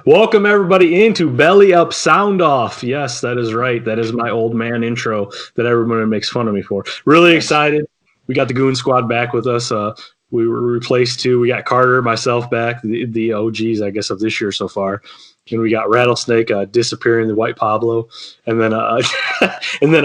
Welcome everybody into Belly Up Sound Off. Yes, that is right. That is my old man intro that everybody makes fun of me for. Really excited. We got the Goon Squad back with us. We were replaced too. We got Carter, myself back, the OGs, I guess, of this year so far. And we got Rattlesnake disappearing, the White Pablo, and then and then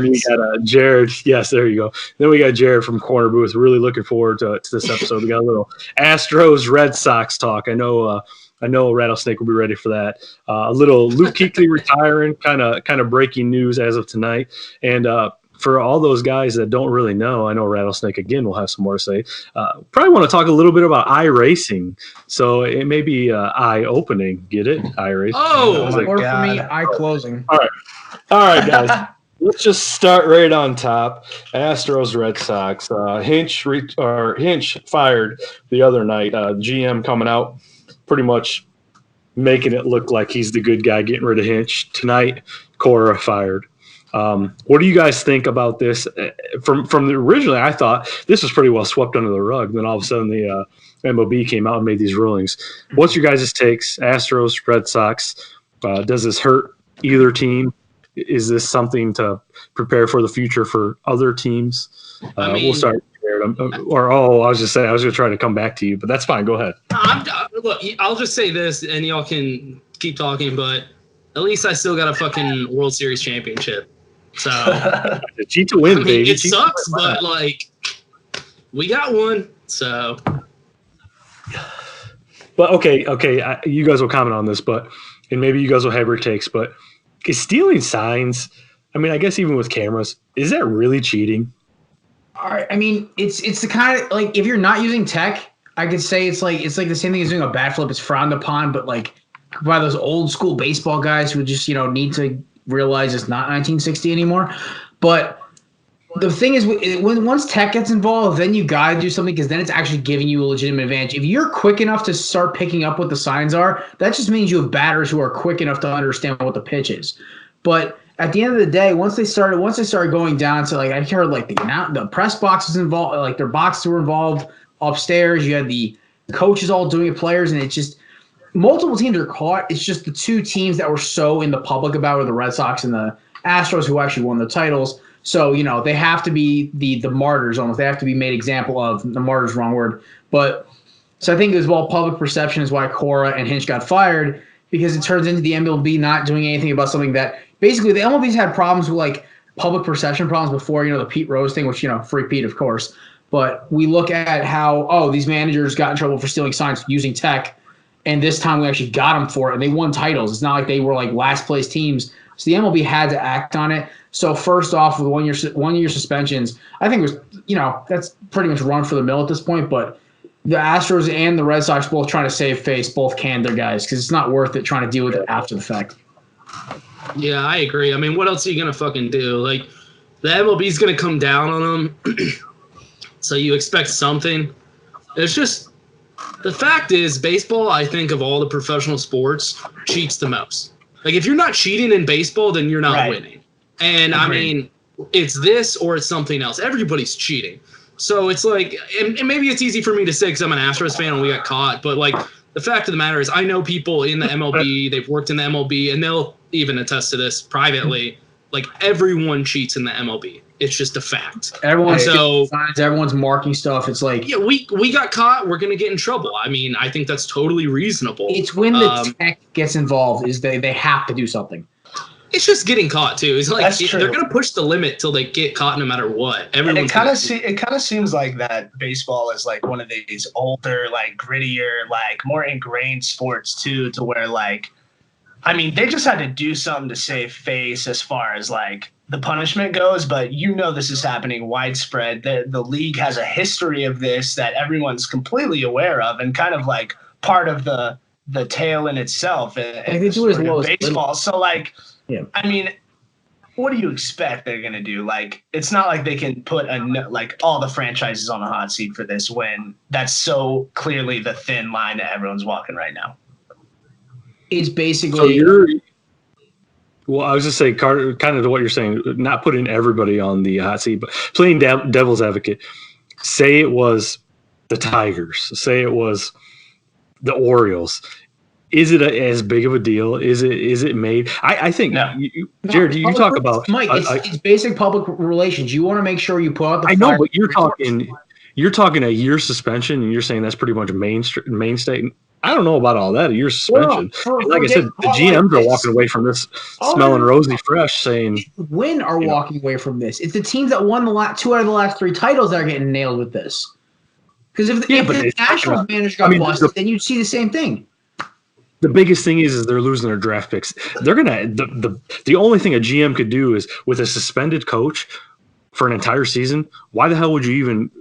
we got Jared. Yes, there you go. Then we got Jared from Corner Booth. Really looking forward to this episode. We got a little Astros Red Sox talk. I know Rattlesnake will be ready for that. A little Luke Kuechly retiring, kind of breaking news as of tonight. And for all those guys that don't really know, I know Rattlesnake again will have some more to say. Probably want to talk a little bit about iRacing. So it may be eye-opening. Get it? iRacing. Oh my God. For me, eye-closing. All right, guys. Let's just start right on top. Astros, Red Sox. Hinch fired the other night. GM coming out, pretty much making it look like he's the good guy, getting rid of Hinch. Tonight, Cora fired. What do you guys think about this? From the originally, I thought this was pretty well swept under the rug. Then all of a sudden, the MLB came out and made these rulings. What's your guys' takes? Astros, Red Sox. Does this hurt either team? Is this something to prepare for the future for other teams? We'll start. I was just saying, I was going to try to come back to you, but that's fine. Go ahead. Look, I'll just say this, and y'all can keep talking, but at least I still got a fucking World Series championship. So cheat to win, baby. It sucks, but like we got one. So, but okay. You guys will comment on this, and maybe you guys will have your takes. But is stealing signs? I mean, I guess even with cameras, is that really cheating? All right. I mean, it's the kind of like if you're not using tech, I could say it's like the same thing as doing a bat flip. It's frowned upon, but like by those old school baseball guys who just need to realize it's not 1960 anymore. But the thing is, once tech gets involved, then you got to do something because then it's actually giving you a legitimate advantage. If you're quick enough to start picking up what the signs are, that just means you have batters who are quick enough to understand what the pitch is. But at the end of the day, once they started going down to like I heard like the press boxes involved, like their boxes were involved upstairs. You had the coaches all doing it, players, and it's just multiple teams are caught. It's just the two teams that were so in the public about are the Red Sox and the Astros, who actually won the titles. So, they have to be the martyrs almost. They have to be made example of. The martyrs, wrong word. But so I think it was public perception is why Cora and Hinch got fired, because it turns into the MLB not doing anything about something that basically the MLB's had problems with like public perception problems before, the Pete Rose thing, which, free Pete, of course. But we look at how, these managers got in trouble for stealing signs using tech. And this time we actually got them for it, and they won titles. It's not like they were like last place teams. So the MLB had to act on it. So first off, with 1 year suspensions, I think it was that's pretty much run for the mill at this point. But the Astros and the Red Sox both trying to save face, both canned their guys because it's not worth it trying to deal with it after the fact. Yeah, I agree. I mean, what else are you gonna fucking do? Like the MLB's gonna come down on them, so you expect something. It's just. The fact is, baseball, I think, of all the professional sports, cheats the most. Like, if you're not cheating in baseball, then you're not winning. And, I mean, it's this or it's something else. Everybody's cheating. So it's like, and maybe it's easy for me to say because I'm an Astros fan and we got caught, but, like, the fact of the matter is I know people in the MLB, they've worked in the MLB, and they'll even attest to this privately. Like, everyone cheats in the MLB. It's just a fact. Everyone's marking stuff. It's like we got caught. We're gonna get in trouble. I mean, I think that's totally reasonable. It's when the tech gets involved is they have to do something. It's just getting caught too. It's like they're gonna push the limit till they get caught, no matter what. It kind of seems like that baseball is like one of these older, like grittier, like more ingrained sports too, to where like, I mean, they just had to do something to save face as far as like the punishment goes, but this is happening widespread. The league has a history of this that everyone's completely aware of, and kind of like part of the tale in itself. They do it as well as baseball. So like, yeah. I mean, what do you expect they're gonna do? Like, it's not like they can put like all the franchises on a hot seat for this when that's so clearly the thin line that everyone's walking right now. It's basically. So well, I was just saying, Carter, kind of to what you're saying, not putting everybody on the hot seat, but playing devil's advocate. Say it was the Tigers. Say it was the Orioles. is it as big of a deal? Is it made? I think, No. Jared, you talk about Mike. It's basic public relations. You want to make sure you put out the. I know, but you're talking a year suspension, and you're saying that's pretty much a mainstay. I don't know about all that. A year suspension. Like I said, the GMs are walking away from this smelling rosy fresh, saying Win are walking away from this. It's the teams that won the 2 out of the last 3 titles that are getting nailed with this. Because if the Nationals manager got busted, then you'd see the same thing. The biggest thing is they're losing their draft picks. They're gonna the only thing a GM could do is with a suspended coach for an entire season. Why the hell would you even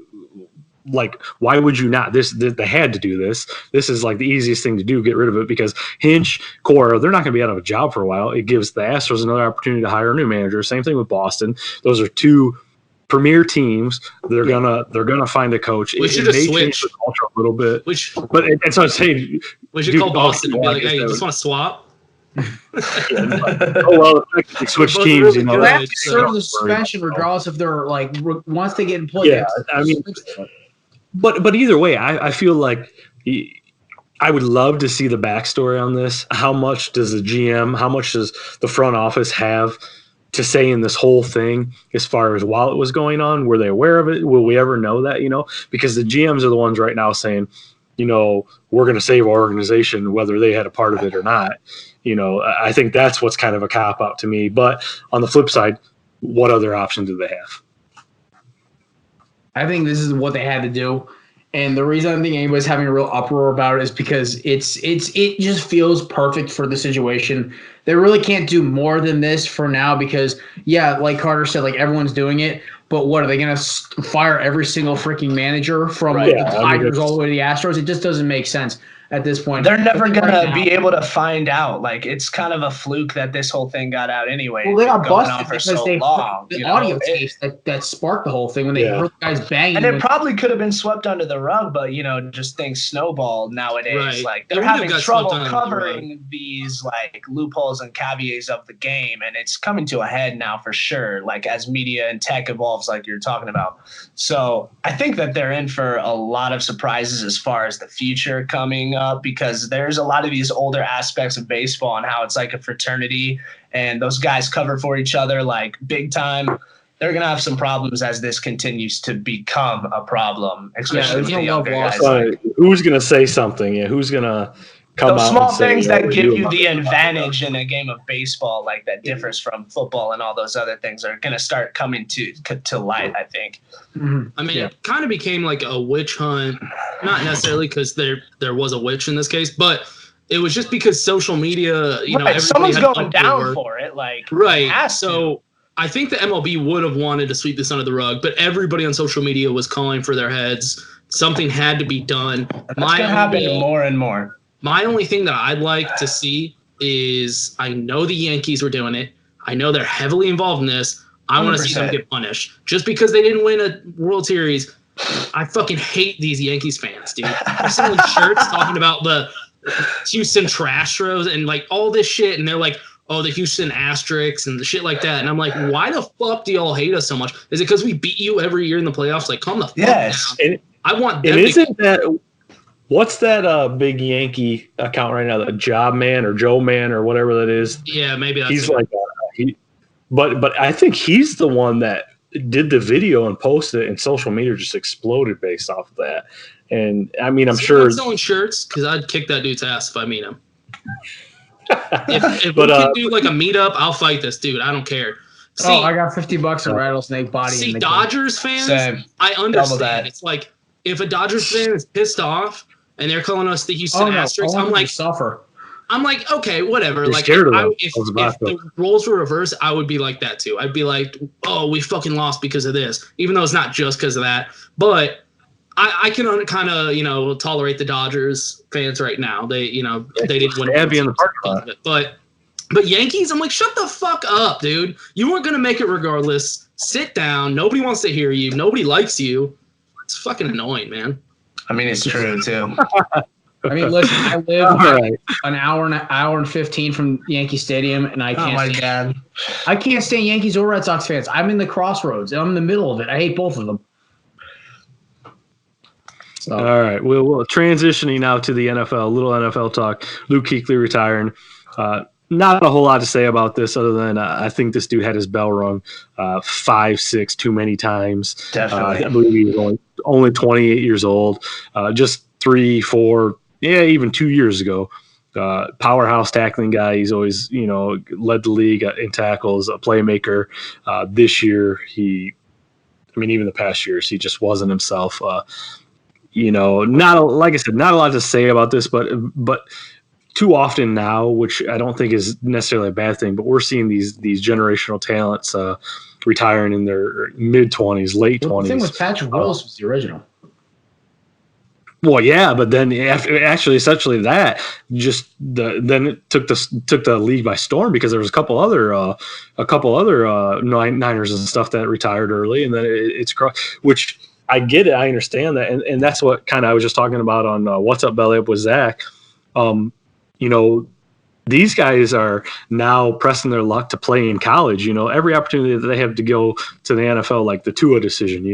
why would you not? They had to do this. This is like the easiest thing to do. Get rid of it because Hinch, Cora, they're not going to be out of a job for a while. It gives the Astros another opportunity to hire a new manager. Same thing with Boston. Those are 2 premier teams. They're gonna find a coach. We should just switch the culture a little bit. And so I'm saying we should call Boston and be like, "Hey, you just want to swap?" The fact that they switch teams, they have to serve the suspension regardless if they're once they get employed. Yeah, I mean, but either way, I feel like I would love to see the backstory on this. How much does the GM? How much does the front office have to say in this whole thing as far as while it was going on? Were they aware of it? Will we ever know that, because the GMs are the ones right now saying, we're going to save our organization, whether they had a part of it or not. I think that's what's kind of a cop out to me. But on the flip side, what other option do they have? I think this is what they had to do. And the reason I don't think anybody's having a real uproar about it is because it just feels perfect for the situation. They really can't do more than this for now because, like Carter said, everyone's doing it. But what, are they going to fire every single freaking manager from the Tigers all the way to the Astros? It just doesn't make sense at this point. They're never going to be able to find out. It's kind of a fluke that this whole thing got out anyway. Well, they got busted for because so long. The audio tapes that sparked the whole thing when they heard the guys banging. And it probably could have been swept under the rug, but, just things snowball nowadays. Right. They're having trouble covering these, loopholes and caveats of the game, and it's coming to a head now for sure, as media and tech evolves like you're talking about. So I think that they're in for a lot of surprises as far as the future coming up, because there's a lot of these older aspects of baseball and how it's like a fraternity and those guys cover for each other big time. They're going to have some problems as this continues to become a problem, especially with the younger guys. Who's going to say something? Yeah, who's going to come those out small and say, things that give you the advantage in a game of baseball, that differs from football and all those other things, are going to start coming to light, I think. Mm-hmm. I mean, it kind of became like a witch hunt, not necessarily because there was a witch in this case, but it was just because social media, someone's going down for it, right. So I think the MLB would have wanted to sweep this under the rug, but everybody on social media was calling for their heads. Something had to be done. That's going to happen more and more. My only thing that I'd like to see is, I know the Yankees were doing it. I know they're heavily involved in this. I want to see them get punished. Just because they didn't win a World Series, I fucking hate these Yankees fans, dude. They're selling shirts talking about the Houston Trastros and all this shit, and they're like, oh, the Houston Asterisks and the shit like that. And I'm like, why the fuck do y'all hate us so much? Is it because we beat you every year in the playoffs? Calm the fuck down. I want them what's that big Yankee account right now? The Job Man or Joe Man or whatever that is. Yeah, maybe that's he's but I think he's the one that did the video and posted it, and social media just exploded based off of that. And I mean, I'm sure selling shirts, because I'd kick that dude's ass if I meet him. if we can do a meetup, I'll fight this dude. I don't care. See, I got $50 in Rattlesnake body. See, Dodgers fans, I understand. It's if a Dodgers fan is pissed off and they're calling us the Houston Asterisks, I'm like, suffer. I'm like, okay, whatever. You're scared of them. If the roles were reversed, I would be like that too. I'd be like, oh, we fucking lost because of this, even though it's not just because of that. But I can kind of, tolerate the Dodgers fans right now. They didn't win. They'd be in the parking lot. But Yankees, I'm like, shut the fuck up, dude. You weren't gonna make it regardless. Sit down. Nobody wants to hear you. Nobody likes you. It's fucking annoying, man. I mean, it's true too. I mean, listen, I live an hour and 15 from Yankee Stadium, and I can't stand Yankees or Red Sox fans. I'm in the crossroads. I'm in the middle of it. I hate both of them. So All right, we'll transitioning now to the NFL. A little NFL talk. Luke Kuechly retiring. Not a whole lot to say about this other than I think this dude had his bell rung 5, 6 too many times. Definitely. I believe he was only 28 years old. Just 3, 4, even 2 years ago. Powerhouse tackling guy. He's always, led the league in tackles, a playmaker. This year, even the past years, he just wasn't himself. Like I said, not a lot to say about this, but too often now, which I don't think is necessarily a bad thing, but we're seeing these generational talents retiring in their mid-20s, late 20s. The thing with Patrick Willis was the original. Well, yeah, but then essentially that then it took the league by storm because there was a couple other Niners and stuff that retired early, and then it's which I get it, I understand that, and that's what kind of I was just talking about on What's Up BellyUp with Zach. These guys are now pressing their luck to play in college. Every opportunity that they have to go to the NFL, like the Tua decision.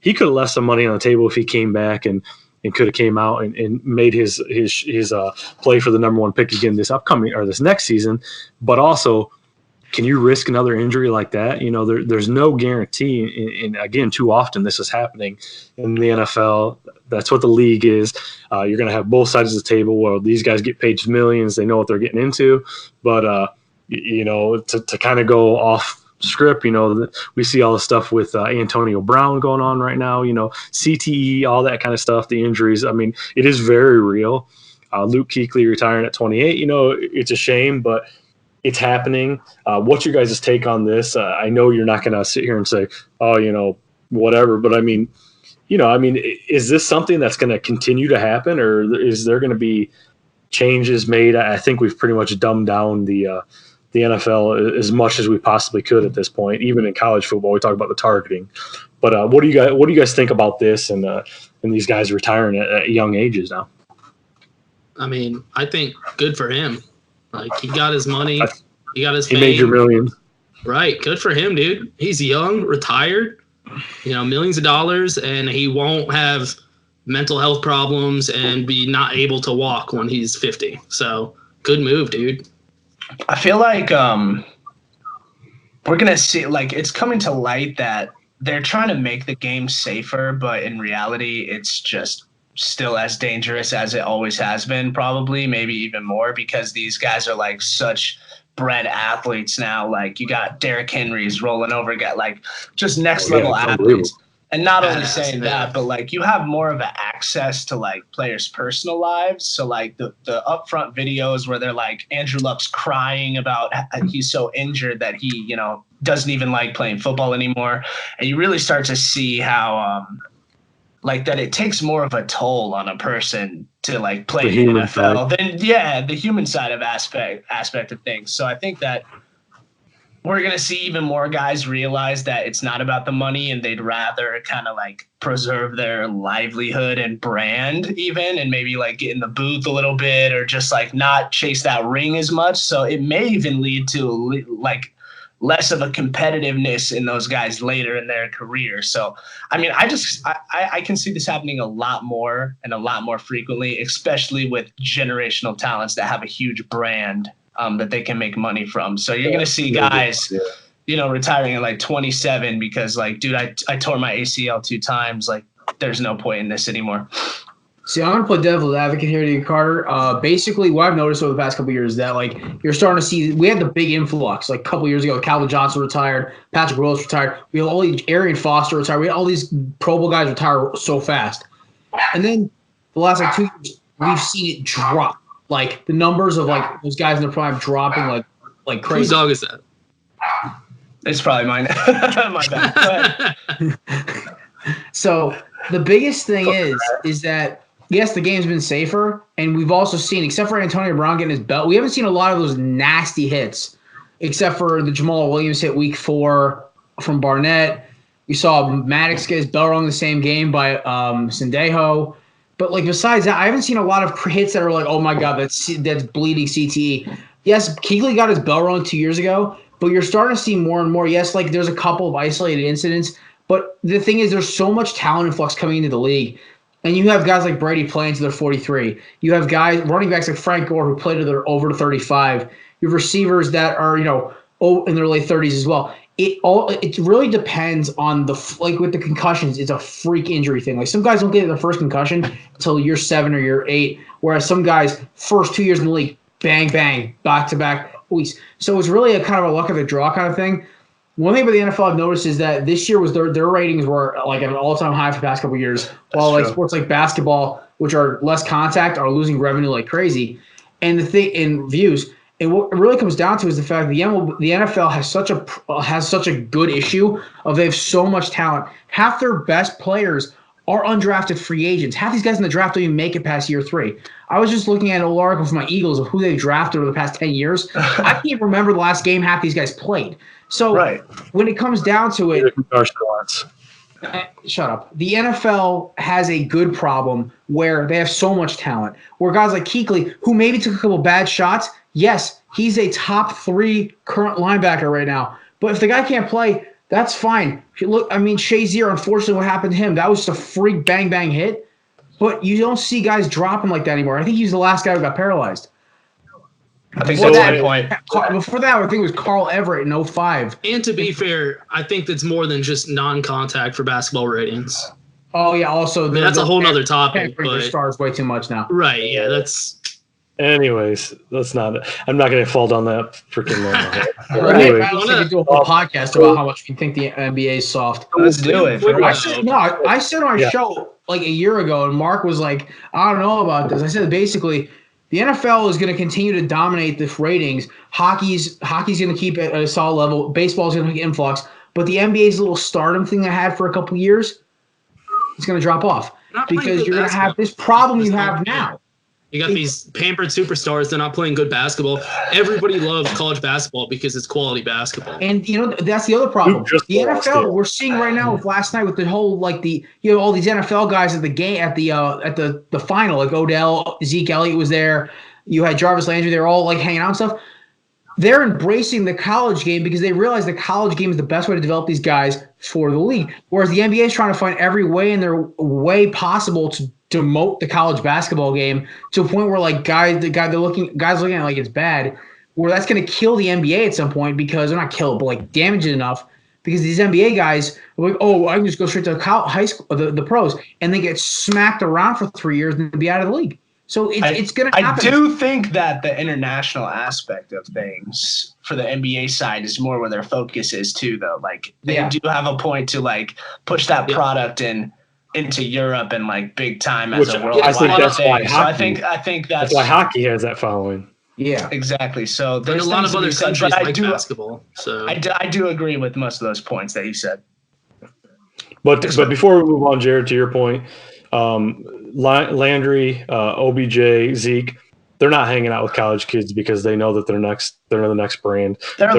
He could have left some money on the table if he came back and could have came out and made his play for the number 1 pick again this upcoming or this next season. But also, can you risk another injury like that? There's no guarantee. And again, too often this is happening in the NFL. That's what the league is. You're going to have both sides of the table where these guys get paid millions. They know what they're getting into. But, to kind of go off script, we see all the stuff with Antonio Brown going on right now, CTE, all that kind of stuff, the injuries. It is very real. Luke Kuechly retiring at 28, it's a shame, but it's happening. What's your guys' take on this? I know you're not going to sit here and say, oh, whatever. But is this something that's going to continue to happen, or is there going to be changes made? I think we've pretty much dumbed down the NFL as much as we possibly could at this point. Even in college football, we talk about the targeting. But what do you guys think about this and these guys retiring at young ages now? I think good for him. Like, he got his money, he got his fame. He made your millions. Right, good for him, dude. He's young, retired, millions of dollars, and he won't have mental health problems and be not able to walk when he's 50. So, good move, dude. I feel like we're going to see, like, it's coming to light that they're trying to make the game safer, but in reality, it's just still as dangerous as it always has been, probably, maybe even more, because these guys are like such bred athletes now. Like, you got Derrick Henry's rolling over, got like just next level athletes. And not only saying that, but like you have more of an access to like players' personal lives. So like the upfront videos where they're like, Andrew Luck's crying about he's so injured that he, doesn't even like playing football anymore. And you really start to see how like that it takes more of a toll on a person to like play in the NFL than the human side of aspect of things. So I think that we're going to see even more guys realize that it's not about the money, and they'd rather kind of like preserve their livelihood and brand even, and maybe like get in the booth a little bit, or just like not chase that ring as much. So it may even lead to like less of a competitiveness in those guys later in their career. So, I can see this happening a lot more and a lot more frequently, especially with generational talents that have a huge brand that they can make money from. So you're going to see guys, retiring at like 27 because like, dude, I tore my ACL 2 times. Like, there's no point in this anymore. See, I'm going to play devil's advocate here to you, Carter. Basically, what I've noticed over the past couple of years is that, like, you're starting to see – we had the big influx. Like, a couple of years ago, Calvin Johnson retired, Patrick Willis retired. We had all these – Arian Foster retired. We had all these Pro Bowl guys retire so fast. And then the last, like, 2 years, we've seen it drop. Like, the numbers of, like, those guys in their prime dropping like crazy. Whose dog is that? It's probably mine. My bad. So, the biggest thing is that – yes, the game's been safer, and we've also seen, except for Antonio Brown getting his belt, we haven't seen a lot of those nasty hits, except for the Jamal Williams hit week 4 from Barnett. We saw Maddox get his belt rung the same game by Sendejo. But, like, besides that, I haven't seen a lot of hits that are like, oh, my God, that's bleeding CTE. Yes, Kuechly got his belt rung 2 years ago, but you're starting to see more and more. Yes, like, there's a couple of isolated incidents, but the thing is there's so much talent influx coming into the league. And you have guys like Brady playing to their 43. You have guys, running backs like Frank Gore who play to their over 35. You have receivers that are, in their late 30s as well. It really depends on with the concussions, it's a freak injury thing. Like some guys don't get their first concussion until year 7 or year 8, whereas some guys first 2 years in the league, bang bang, back to back weeks. So it's really a kind of a luck of the draw kind of thing. One thing about the NFL I've noticed is that this year was their ratings were like at an all-time high for the past couple of years, while like sports like basketball, which are less contact, are losing revenue like crazy, and the thing in views. And what it really comes down to is the fact that the NFL has such a good issue of they have so much talent. Half their best players are undrafted free agents. Half these guys in the draft don't even make it past year 3. I was just looking at an old article from my Eagles of who they drafted over the past 10 years. I can't remember the last game half these guys played. So when it comes down to it, shut up. The NFL has a good problem where they have so much talent. Where guys like Kuechly, who maybe took a couple bad shots, yes, he's a top 3 current linebacker right now. But if the guy can't play, that's fine. Look, I mean, Shazier, unfortunately, what happened to him, that was just a freak bang hit. But you don't see guys dropping like that anymore. I think he's the last guy who got paralyzed. I think that's a good point. Before that, I think it was Carl Everett in 05. And to be fair, I think that's more than just non-contact for basketball ratings. Oh, yeah, also. I mean, that's a whole nother topic. But stars way too much now. Right, yeah, that's... Anyways, I'm not going to fall down that freaking line. Anyway, I was going to do a whole podcast about how much we think the NBA is soft. Let's do it. I said on our show like a year ago, and Mark was like, I don't know about this. I said basically the NFL is going to continue to dominate the ratings. Hockey's going to keep it at a solid level. Baseball's going to get influx. But the NBA's little stardom thing they had for a couple of years, it's going to drop off. Because you're going to have this problem you have now. You got these pampered superstars. They're not playing good basketball. Everybody loves college basketball because it's quality basketball. And that's the other problem. The NFL we're seeing right now with last night with the whole all these NFL guys at the game at the final, like Odell, Zeke Elliott was there. You had Jarvis Landry. They're all like hanging out and stuff. They're embracing the college game because they realize the college game is the best way to develop these guys for the league. Whereas the NBA is trying to find every way in their way possible to demote the college basketball game to a point where like guys looking at it like it's bad, where that's going to kill the NBA at some point because they're not kill it, but like damage it enough because these NBA guys are like, oh, I can just go straight to high school, the pros, and they get smacked around for 3 years and be out of the league. So it's going to happen. I do think that the international aspect of things for the NBA side is more where their focus is too, though. Like they do have a point to like push that product into Europe and like big time as a worldwide thing. So I think that's why hockey has that following. Yeah, exactly. So there's a lot of other countries like basketball. So I do agree with most of those points that you said. But before we move on, Jared, to your point, Landry, OBJ, Zeke, they're not hanging out with college kids because they know that they're the next brand. They're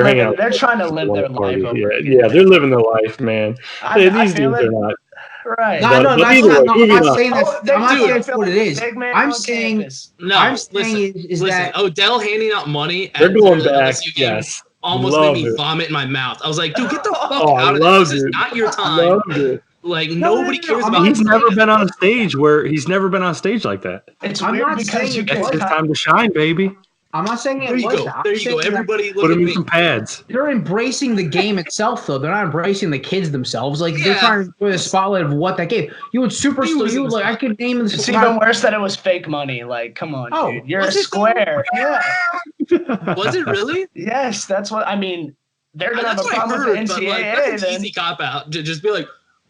trying to live their life. Yeah, they're living their life, man. These dudes are not. Right. I'm not saying that's what it is. I'm saying that Odell handing out money. They're going back. Yes. Almost made me vomit in my mouth. I was like, dude, get the fuck out of this. This is not your time. Like nobody cares about. He's never been on a stage like that. It's weird because it's his time to shine, baby. I'm not saying there you go. Everybody put him in some pads. They're embracing the game itself, though. They're not embracing the kids themselves. Like they're trying to put a spotlight of what that game. You would I could name them. It's even worse that it was fake money. Like, come on, dude. You're a square. Yeah. Was it really? Yes, that's what I mean. They're gonna have a problem with the NCAA. That's an easy cop out to just be like.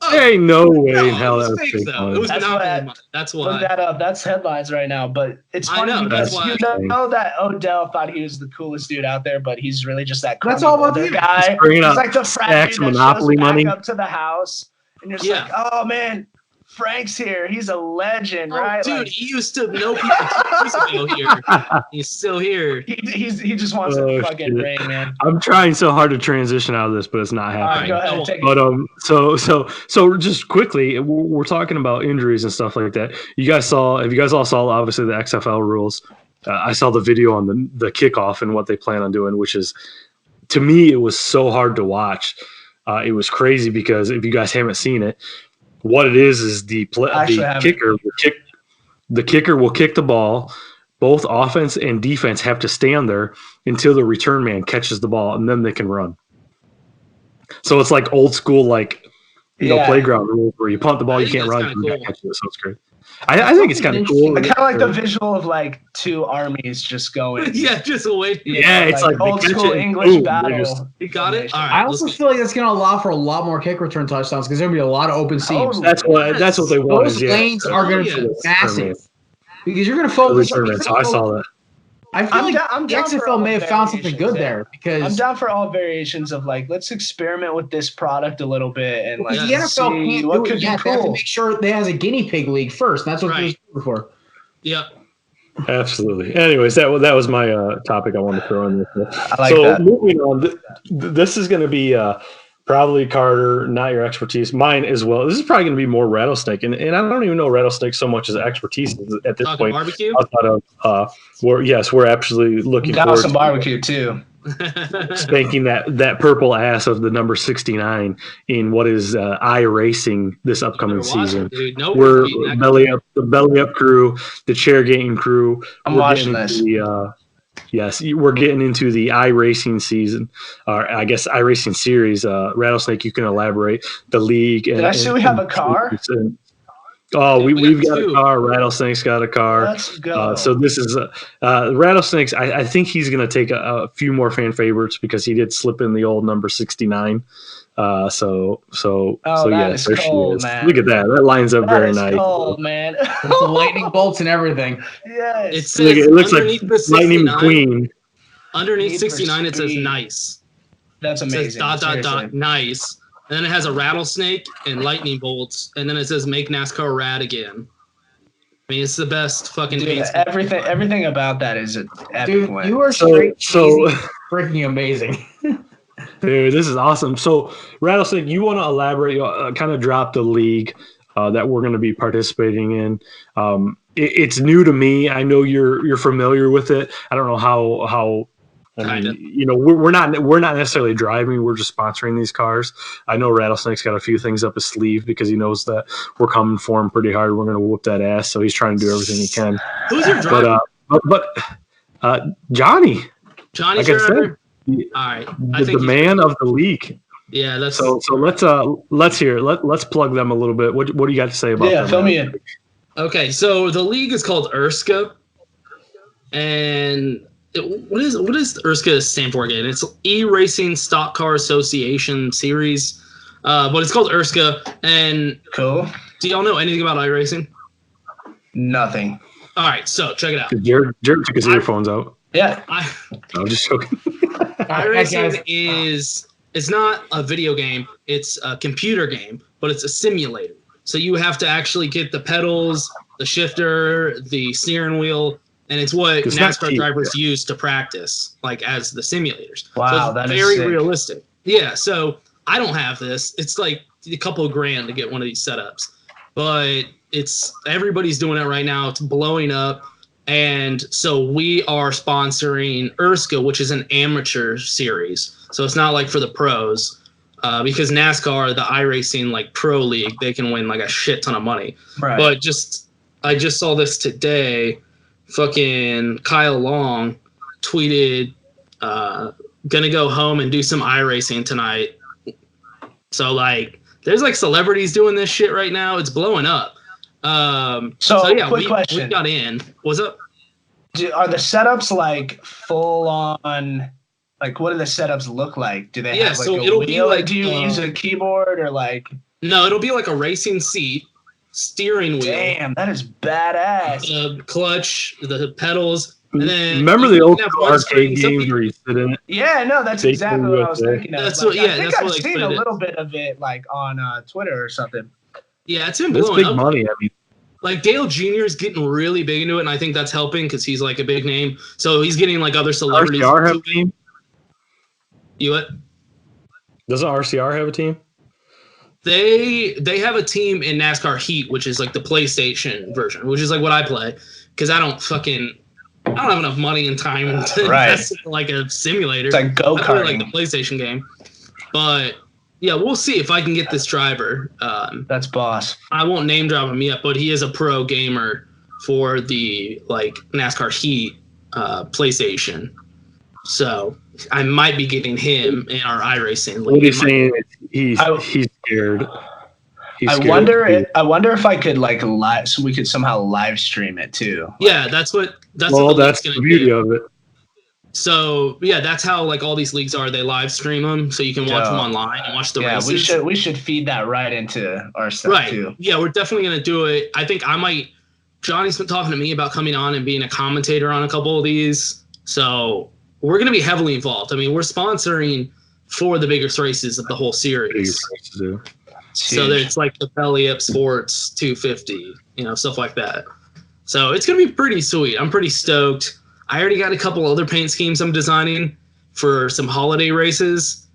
There ain't no way in hell that was fake though. It was Monopoly money. That's why. Look that up. That's headlines right now. But it's funny because you know that Odell thought he was the coolest dude out there, but he's really just that that's all about guy. He's like the frat dude that Monopoly money up to the house, and you're just like, oh man, Frank's here. He's a legend, right? Dude, he used to know people 2 years ago here. He's still here. He just wants a fucking ring, man. I'm trying so hard to transition out of this, but it's not happening. All right, go ahead. But so just quickly, we're talking about injuries and stuff like that. If you guys all saw obviously the XFL rules. I saw the video on the kickoff and what they plan on doing, which is, to me, it was so hard to watch. It was crazy because if you guys haven't seen it, what it is the kicker will kick the ball. Both offense and defense have to stand there until the return man catches the ball, and then they can run. So it's like old school, like playground rules where you punt the ball, you can't run, you can't catch it. So it's great. I think it's kind of cool. I kind of like the visual of like two armies just going. just waiting. Yeah, it's like old school English battle. You got it. All right, I also feel like that's going to allow for a lot more kick return touchdowns because there's going to be a lot of open seams. That's what they want. Those lanes are going to be massive because you're going to focus. So I saw that. I feel like the XFL may have found something good there because I'm down for all variations of like let's experiment with this product a little bit and like the NFL can't what do could it be yet. cool. They have to make sure they has a guinea pig league first. That's what they were for. Yep. Absolutely. Anyways, that was my topic I wanted to throw in there. I like that. Moving on, this is going to be probably, Carter, not your expertise, mine as well. This is probably going to be more Rattlesnake, and I don't even know Rattlesnake so much as expertise at this point. Barbecue? Outside of, we're absolutely looking Got forward some to barbecue too. spanking that purple ass of the number 69 in what is iRacing this upcoming season. We're the BellyUp crew, the chair game crew. I'm watching this. Yes, we're getting into the iRacing season, or I guess iRacing series. Rattlesnake, you can elaborate the league. Did I see we have a car? We've got a car. Rattlesnake's got a car. Let's go. So this is Rattlesnakes. I think he's going to take a few more fan favorites because he did slip in the old number 69. So yes, there cold, she is. man. Look at that. That lines up very nice. Cold, man. The lightning bolts and everything. Yes. It looks like Lightning McQueen. Underneath 69, it says nice. That's amazing. It says ... nice. And then it has a rattlesnake and lightning bolts. And then it says make NASCAR rad again. I mean, it's the best fucking Dude, everything about that is an epic win. You are straight freaking amazing. Dude, this is awesome. So, Rattlesnake, you want to elaborate, kind of drop the league that we're going to be participating in. It's new to me. I know you're familiar with it. I don't know how. I mean, we're not necessarily driving. We're just sponsoring these cars. I know Rattlesnake's got a few things up his sleeve because he knows that we're coming for him pretty hard. We're going to whoop that ass. So he's trying to do everything he can. Who's your driver? But Johnny. Johnny's your driver? All right. The man of the league. Yeah, that's so let's hear. Let's plug them a little bit. What do you got to say about them? Yeah, fill me in. Okay, so the league is called ERSCA, and what does ERSCA stand for again? It's E-Racing Stock Car Association Series, but it's called ERSCA. And cool. Do y'all know anything about iRacing? Nothing. All right, so check it out. Jared took his earphones out. Yeah, I'm just joking. iRacing it's not a video game; it's a computer game, but it's a simulator. So you have to actually get the pedals, the shifter, the steering wheel, and it's what NASCAR drivers use to practice, like as the simulators. Wow, so that is very realistic. Yeah, so I don't have this. It's like a couple of grand to get one of these setups, but everybody's doing it right now. It's blowing up. And so we are sponsoring ERSCA, which is an amateur series. So it's not like for the pros. Because NASCAR, the iRacing like pro league, they can win like a shit ton of money. Right. But I just saw this today. Fucking Kyle Long tweeted, gonna go home and do some iRacing tonight. So like, there's like celebrities doing this shit right now. It's blowing up. So yeah, quick question. We got in. What's up? Are the setups like full on? Like, what do the setups look like? Do they have like a wheel? Like, do you use a keyboard or like? No, it'll be like a racing seat, steering wheel. Damn, that is badass. Clutch, the pedals, and then remember the old arcade games where you sit in it? Yeah, no, that's exactly what I was thinking of. That's like, what. Yeah, I think that's I've what seen a little bit of it like on Twitter or something. Yeah, it's been That's blowing big up. money. I mean, like Dale Jr. is getting really big into it, and I think that's helping because he's like a big name. So he's getting like other celebrities. RCR have a team? You what? Doesn't RCR have a team? They have a team in NASCAR Heat, which is like the PlayStation version, which is like what I play because I don't have enough money and time to invest in like a simulator. It's like go-karting. I play like the PlayStation game, but Yeah, we'll see if I can get this driver. That's boss. I won't name drop him yet, but he is a pro gamer for the NASCAR Heat PlayStation. So I might be getting him in our iRacing league. What he's saying is he's scared. I wonder if I could live, so we could somehow live stream it too. Yeah, that's what the beauty of it. So yeah, that's how all these leagues are. They live stream them, so you can watch them online and watch the races. Yeah, we should feed that right into our stuff too. Yeah, we're definitely gonna do it. I think I might. Johnny's been talking to me about coming on and being a commentator on a couple of these, so we're gonna be heavily involved. I mean, we're sponsoring 4 of the biggest races of the whole series. So there's the BellyUp Sports 250, stuff like that. So it's gonna be pretty sweet. I'm pretty stoked. I already got a couple other paint schemes I'm designing for some holiday races.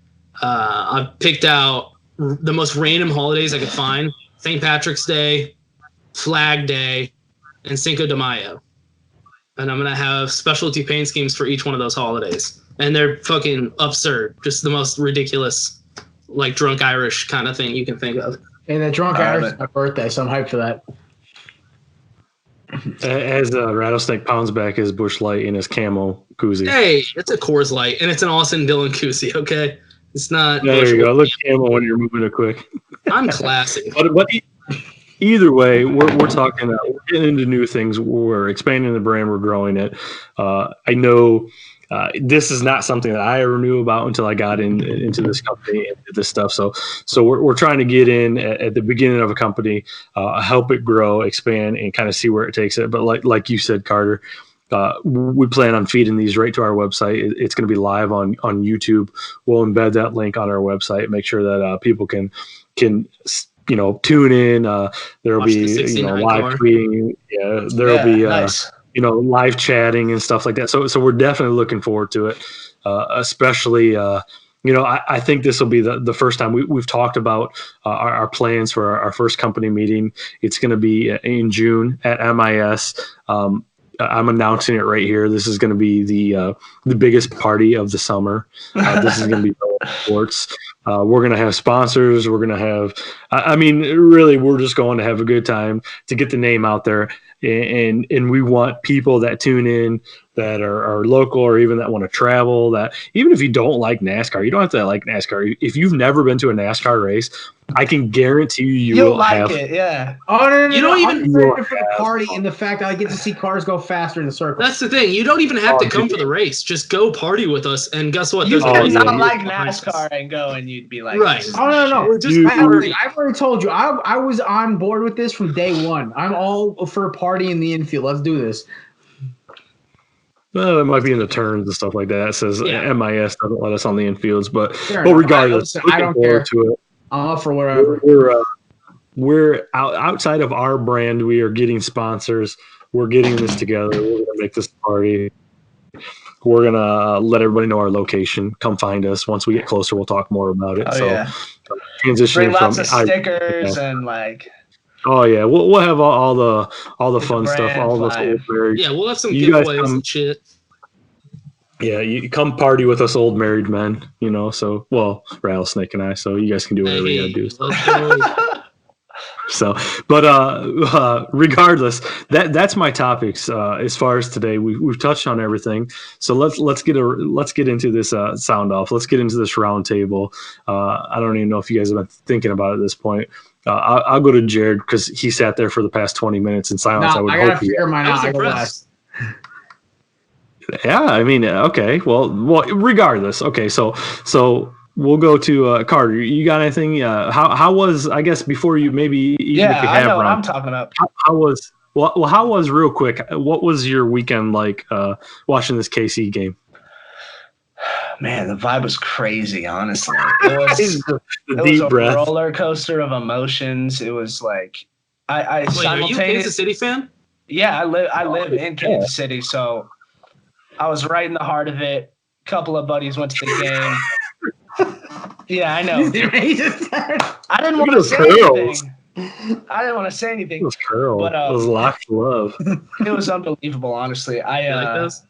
I've picked out the most random holidays I could find: St. Patrick's Day, Flag Day, and Cinco de Mayo. And I'm gonna have specialty paint schemes for each one of those holidays, and they're fucking absurd. Just the most ridiculous, drunk Irish kind of thing you can think of. And that drunk Irish is my birthday, so I'm hyped for that. As Rattlesnake pounds back his Busch Light in his camo koozie. Hey, it's a Coors Light, and it's an Austin Dillon koozie. Okay, it's not. Yeah, there you go. Look camo when you're moving it quick. I'm classy. But either way, we're talking. We're getting into new things. We're expanding the brand. We're growing it. I know. This is not something that I ever knew about until I got into this company and did this stuff. So we're trying to get in at the beginning of a company, help it grow, expand, and kind of see where it takes it. But like you said, Carter, we plan on feeding these right to our website. It's going to be live on YouTube. We'll embed that link on our website. Make sure that people can tune in. There'll be live tweeting. Yeah, there'll be. Nice. Live chatting and stuff like that. So we're definitely looking forward to it, especially, I think this will be the first time we've talked about our plans for our first company meeting. It's going to be in June at MIS. I'm announcing it right here. This is going to be the biggest party of the summer. This is going to be sports. We're going to have sponsors. We're going to have, really, we're just going to have a good time to get the name out there. And we want people that tune in that are local or even that want to travel, that even if you don't like NASCAR, you don't have to like NASCAR. If you've never been to a NASCAR race, I can guarantee you'll like it. Yeah. Oh, no. You don't even for the party and the fact that I get to see cars go faster in the circle. That's the thing. You don't even have to come for the race. Just go party with us. And guess what? You could not like NASCAR and go and you'd be like, right. Oh, no. I've already told you. I was on board with this from day one. I'm all for a party in the infield. Let's do this. Well, it might be in the turns and stuff like that. It says MIS doesn't let us on the infields, but regardless, I don't care. To it. I'm up for whatever. We're outside of our brand. We are getting sponsors. We're getting this together. We're going to make this party. We're going to let everybody know our location. Come find us. Once we get closer, we'll talk more about it. Transitioning bring lots of stickers and like. Oh yeah, we'll have all the fun stuff. All those old married. Yeah, we'll have some giveaways and shit. Yeah, you come party with us old married men, So Rattlesnake and I. So you guys can do whatever you gotta do. But regardless, that's my topics as far as today. We've touched on everything. So let's get into this sound off. Let's get into this round table. I don't even know if you guys have been thinking about it at this point. I'll go to Jared because he sat there for the past 20 minutes in silence. I gotta figure mine out. I go last. Yeah, okay. Well, regardless. Okay, so we'll go to Carter. You got anything? How was, I guess, before you maybe even if you have I know what I'm talking about. How was real quick? What was your weekend like watching this KC game? Man, the vibe was crazy, honestly. It was deep a breath. roller coaster of emotions. It was like I Wait, are you a Kansas City fan? Yeah, I live in Kansas City, so I was right in the heart of it. A couple of buddies went to the game. Yeah, I know. I didn't want to say anything. It was curls. But, it was lots of love. It was unbelievable, honestly. You like those?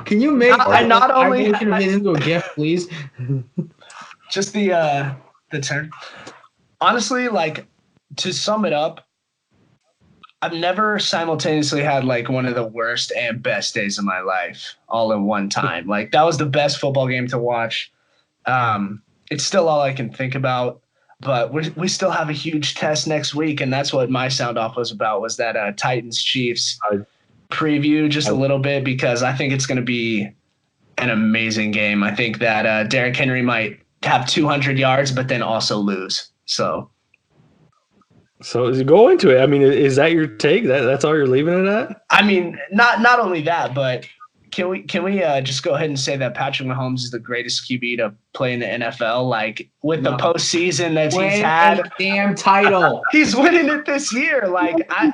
Can you make I not only into a GIF, please? Just the the turn. Honestly, like, to sum it up, I've never simultaneously had like one of the worst and best days of my life all in one time. Like, that was the best football game to watch. It's still all I can think about, but we still have a huge test next week, and that's what my sound off was about, was that Titans Chiefs preview just a little bit, because I think it's going to be an amazing game. I think that Derrick Henry might have 200 yards, but then also lose. So as you go into it, I mean, is that your take? That's all you're leaving it at? I mean, not only that, but can we just go ahead and say that Patrick Mahomes is the greatest QB to play in the NFL? Like, with the postseason that he's had, a damn title. he's winning it this year. Like, I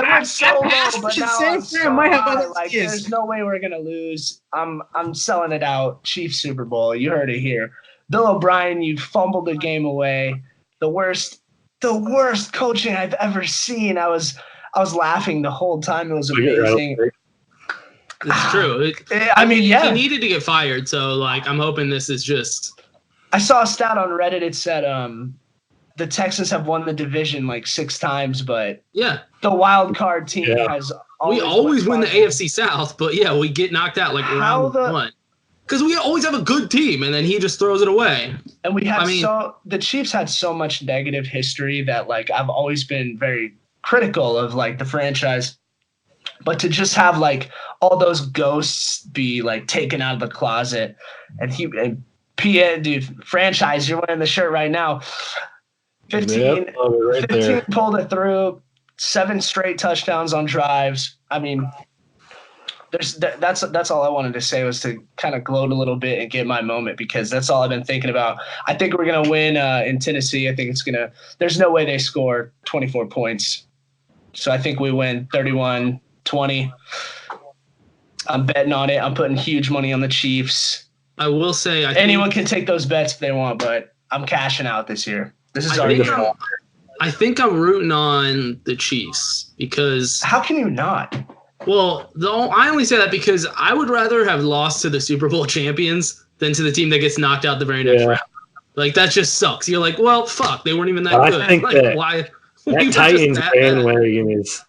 went so low, but now I'm so high. Like, there's no way we're gonna lose. I'm selling it out. Chiefs Super Bowl. You heard it here. Bill O'Brien, you fumbled the game away. The worst coaching I've ever seen. I was laughing the whole time. It was amazing. It's true. I mean, yeah. He needed to get fired, so like I'm hoping this is just. I saw a stat on Reddit. It said the Texans have won the division like 6 times, but yeah, the wild card team has. We always win the AFC South, but yeah, we get knocked out like round 1. Because we always have a good team, and then he just throws it away. And the Chiefs had so much negative history that like I've always been very critical of like the franchise. But to just have like all those ghosts be like taken out of the closet, and Pierre, dude, franchise, you're wearing the shirt right now. 15 pulled it through, 7 straight touchdowns on drives. I mean, that's all I wanted to say, was to kind of gloat a little bit and get my moment, because that's all I've been thinking about. I think we're gonna win in Tennessee. I think there's no way they score 24 points. So I think we win 31-20. I'm betting on it. I'm putting huge money on the Chiefs. I will say, anyone can take those bets if they want, but I'm cashing out this year. This is our year. I think I'm rooting on the Chiefs, because. How can you not? Well, I only say that because I would rather have lost to the Super Bowl champions than to the team that gets knocked out the very next round. Like, that just sucks. You're like, well, fuck, they weren't even that good. I think like, why? That Titans bandwagon is.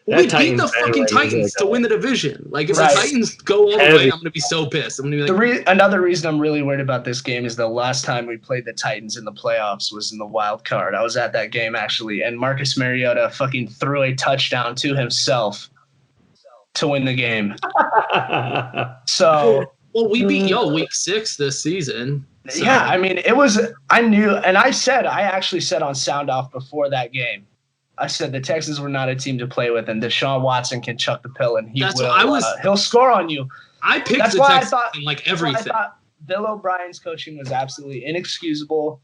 We beat the fucking Titans to win the division. Like, if the Titans go all the way, I'm going to be so pissed. I'm going to be like, another reason I'm really worried about this game is the last time we played the Titans in the playoffs was in the wild card. I was at that game, actually, and Marcus Mariota fucking threw a touchdown to himself to win the game. So. Well, we beat y'all week 6 this season. So. Yeah, I mean, I knew, and I actually said on Sound Off before that game, I said the Texans were not a team to play with, and Deshaun Watson can chuck the pill, and he'll score on you. I picked the Texans in like everything. I thought Bill O'Brien's coaching was absolutely inexcusable.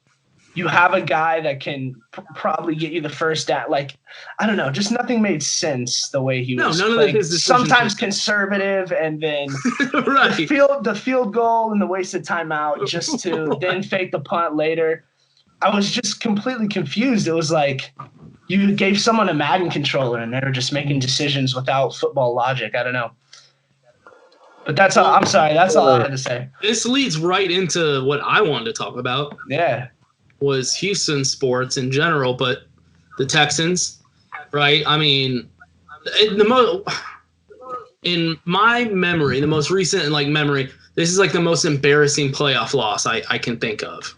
You have a guy that can probably get you the first down. Like, I don't know, just nothing made sense the way he was playing. Sometimes conservative, and then the field goal and the wasted timeout just to then fake the punt later. I was just completely confused. It was like you gave someone a Madden controller and they were just making decisions without football logic. I don't know. But that's all. I'm sorry. That's all I had to say. This leads right into what I wanted to talk about. Yeah. Was Houston sports in general, but the Texans, right? I mean, in my memory, the most recent memory, this is like the most embarrassing playoff loss I can think of.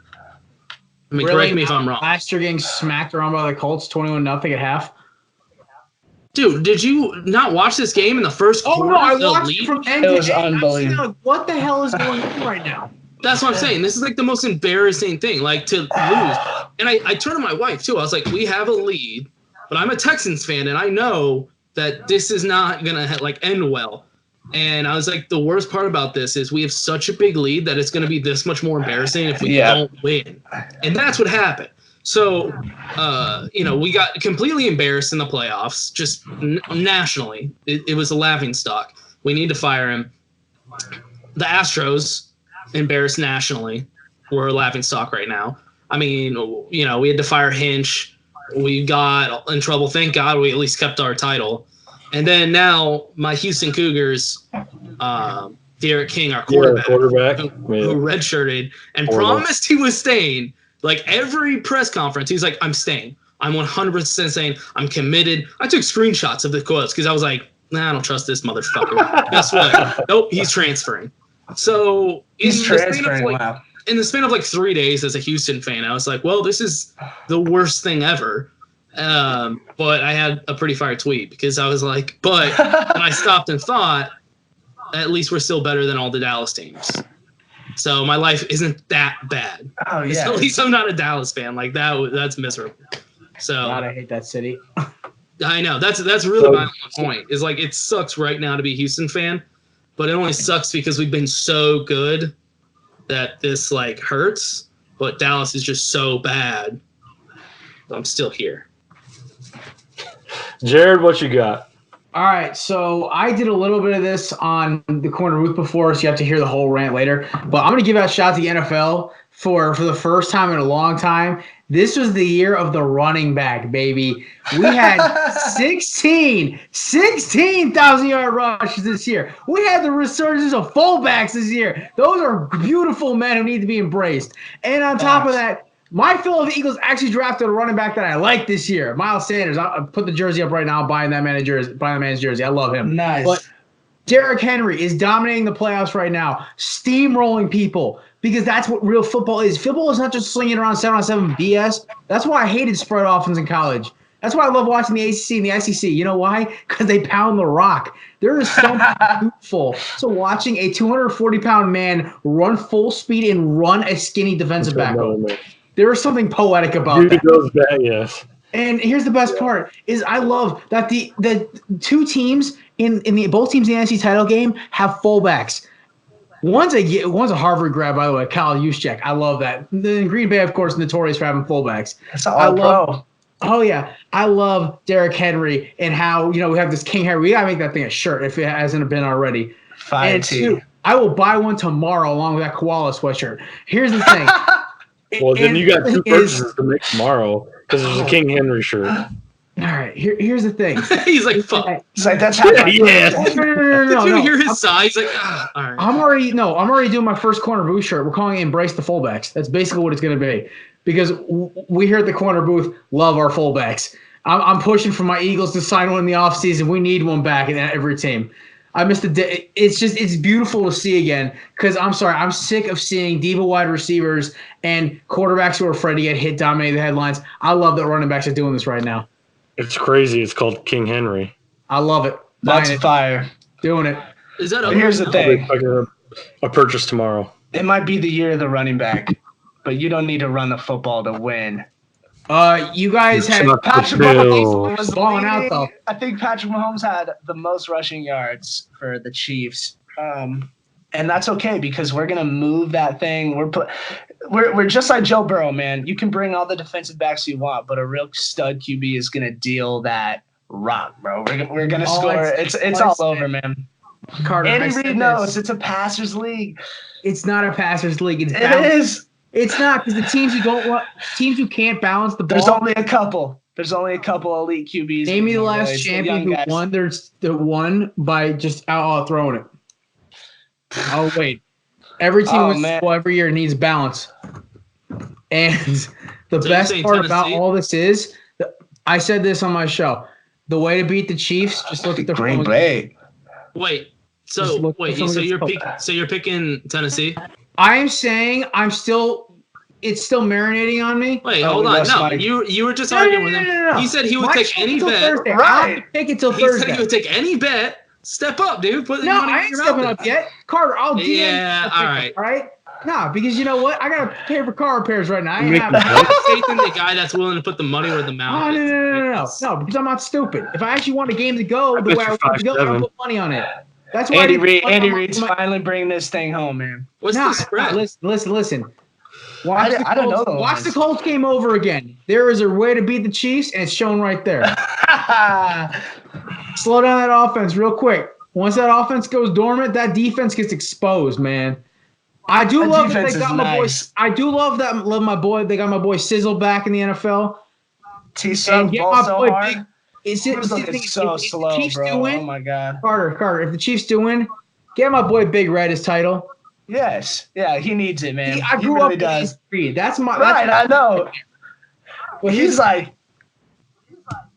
I mean, correct me if I'm wrong. Last year getting smacked around by the Colts 21-0 at half. Dude, did you not watch this game in the first quarter? Oh, no, I watched it from end to end. It was unbelievable. What the hell is going on right now? That's what I'm saying. This is like the most embarrassing thing, like to lose. And I turned to my wife, too. I was like, we have a lead, but I'm a Texans fan, and I know that this is not going to end well. And I was like, the worst part about this is we have such a big lead that it's going to be this much more embarrassing if we don't win. And that's what happened. So, we got completely embarrassed in the playoffs, just nationally. It was a laughingstock. We need to fire him. The Astros, embarrassed nationally, we're a laughingstock right now. I mean, we had to fire Hinch. We got in trouble. Thank God we at least kept our title. And then now my Houston Cougars, Derek King, our quarterback who redshirted and promised he was staying, Like every press conference, he's like, I'm staying. I'm 100% saying I'm committed. I took screenshots of the quotes because I was like, nah, I don't trust this motherfucker. Guess what? Nope, he's transferring. So He's transferring. Wow. In the span of like 3 days as a Houston fan, I was like, well, this is the worst thing ever. But I had a pretty fire tweet because I was like, but and I stopped and thought, at least we're still better than all the Dallas teams. So my life isn't that bad. Oh yeah. At least I'm not a Dallas fan. Like that's miserable. So God, I hate that city. I know that's really my point. Is like it sucks right now to be a Houston fan, but it only sucks because we've been so good that this like hurts. But Dallas is just so bad. I'm still here. Jared, what you got? All right, so I did a little bit of this on the corner booth before, so you have to hear the whole rant later. But I'm going to give out a shout out to the NFL for the first time in a long time. This was the year of the running back, baby. We had 16,000-yard rushes this year. We had the resurgence of fullbacks this year. Those are beautiful men who need to be embraced. And on top of that, my Philadelphia Eagles actually drafted a running back that I like this year, Miles Sanders. I'll put the jersey up right now. I'm buying that man's jersey. I love him. Nice. But Derrick Henry is dominating the playoffs right now, steamrolling people, because that's what real football is. Football is not just slinging around 7-on-7 BS. That's why I hated spread offense in college. That's why I love watching the ACC and the SEC. You know why? Because they pound the rock. There is something beautiful. So watching a 240-pound man run full speed and run a skinny defensive back. There is something poetic about that. Yes. And here's the best part is I love that the two teams in both teams in the NFC title game have fullbacks. One's a Harvard grad, by the way, Kyle Juszczyk. I love that. The Green Bay, of course, notorious for having fullbacks. That's all pro. Oh yeah, I love Derrick Henry and how we have this King Henry. We gotta make that thing a shirt if it hasn't been already. Fire too. I will buy one tomorrow along with that koala sweatshirt. Here's the thing. Well, then you got two purchases to make tomorrow because there's a King Henry shirt. All right, here's the thing. He's like, fuck. It's like that's how. No. Did you hear his size? He's like, all right. I'm already doing my first corner booth shirt. We're calling it Embrace the Fullbacks. That's basically what it's going to be because we here at the corner booth love our fullbacks. I'm pushing for my Eagles to sign one in the offseason. We need one back in every team. I missed the day. It's beautiful to see again because I'm sick of seeing diva wide receivers and quarterbacks who are afraid to get hit dominate the headlines. I love that running backs are doing this right now. It's crazy. It's called King Henry. I love it. That's fire. Doing it. Is that Here's the thing. A purchase tomorrow. It might be the year of the running back, but you don't need to run the football to win. You guys had Patrick Mahomes was balling out though. I think Patrick Mahomes had the most rushing yards for the Chiefs, and that's okay because we're gonna move that thing. We're just like Joe Burrow, man. You can bring all the defensive backs you want, but a real stud QB is gonna deal that rock, bro. We're gonna score. It's all over, man. Carter, Andy Reid knows it's a passers league. It's not a passers league. It is. It's not because the teams who can't balance the ball. There's only a couple elite QBs. Name me the last champion who won. There's the one by just out throwing it. Oh wait, every team wins every year needs balance. And the best part about all this is, I said this on my show. The way to beat the Chiefs, just look at the Green Bay. Wait, so you're picking Tennessee? I am saying it's still marinating on me. Wait, hold on. No, you were just arguing with him. No. He said he would take any bet. Thursday. Right. Pick it till Thursday. He said he would take any bet. Step up, dude. I ain't stepping up yet. Carter, I'll DM. Yeah, all right. All right. Nah, because you know what? I gotta pay for car repairs right now. I ain't I have faith in the guy that's willing to put the money where the mouth is. No, because I'm not stupid. If I actually want a game to go the way I want it to go, I'll put money on it. That's why Andy Reid's finally bringing this thing home, man. What's the spread? Listen. Watch the Colts game over again. There is a way to beat the Chiefs, and it's shown right there. Slow down that offense real quick. Once that offense goes dormant, that defense gets exposed, man. I do love that they got my boy. I do love that. Love my boy. They got my boy Sizzle back in the NFL. T-Sub ball so hard. It's so slow, bro. Oh my God, Carter. If the Chiefs do win, get my boy Big Red his title. Yes. Yeah, he needs it, man. I He grew really up does. in Creed. That's my Right, I know. Well, He's like,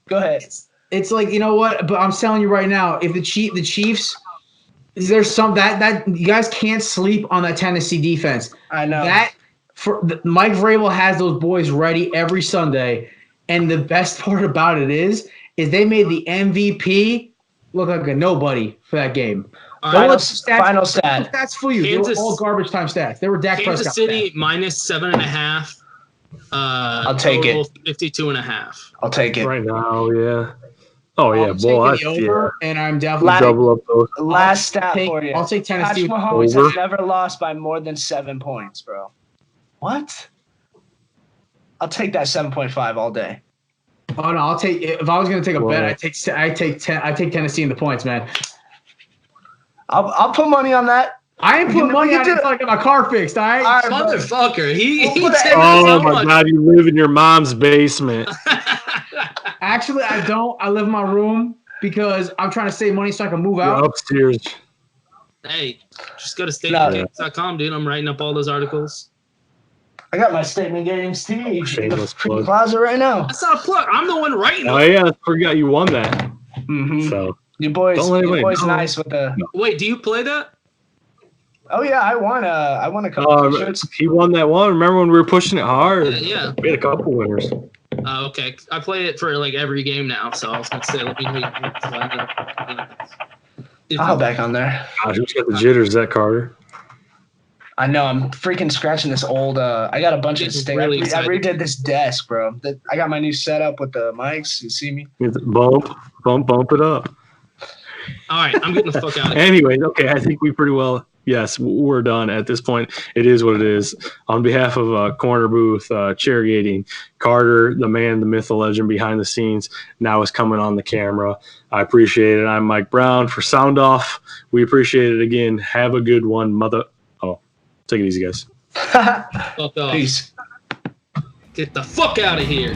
go ahead. It's like, you know what? But I'm telling you right now, if the Chiefs, there's some that you guys can't sleep on that Tennessee defense. I know. Mike Vrabel has those boys ready every Sunday, and the best part about it is they made the MVP look like a nobody for that game. Final stat. Stats for you. They were all garbage time stats. They were Dak Prescott Kansas City stats. minus 7.5. I'll take it. 52.5. I'll take it. Right now, yeah. Oh, yeah. I'm Boy, taking the over, and I'm definitely double up those. Last stat for you. I'll take Tennessee. Patrick Mahomes over. has never lost by more than 7 points, bro. What? I'll take that 7.5 all day. Oh no, I'll take. If I was going to take a bet, I take Tennessee in the points, man. I'll put money on that. I ain't putting money on it until I get my car fixed. All right, Motherfucker. He oh my God, you live in your mom's basement. Actually, I don't. I live in my room because I'm trying to save money so I can move out. You're upstairs. Hey, just go to statementgames.com, dude. I'm writing up all those articles. I got my statement games tee in the Shameless freaking plug. closet right now. That's not a plug. I'm the one writing Oh them. yeah, I forgot you won that. Mm-hmm. So Your boy's know. nice with the. Wait, do you play that? Oh yeah, I won a couple t-shirts. he won that one. Remember when we were pushing it hard? Yeah. We had a couple winners. Okay. I play it for like every game now, so I was gonna say let me know. I'll back on there. God, who's got the jitters? Is that Carter? I know. I'm freaking scratching this old. I got a bunch of stickers. Really I excited. redid this desk, bro. I got my new setup with the mics. You see me? Bump it up. All right, I'm getting the fuck out of here. Anyways, okay, I think we pretty well. Yes, we're done at this point. It is what it is. On behalf of Corner Booth, Chairgating, Carter, the man, the myth, the legend behind the scenes, now is coming on the camera. I appreciate it. I'm Mike Brown for Sound Off. We appreciate it again. Have a good one, mother. Oh, take it easy, guys. Fuck off. Peace. Get the fuck out of here.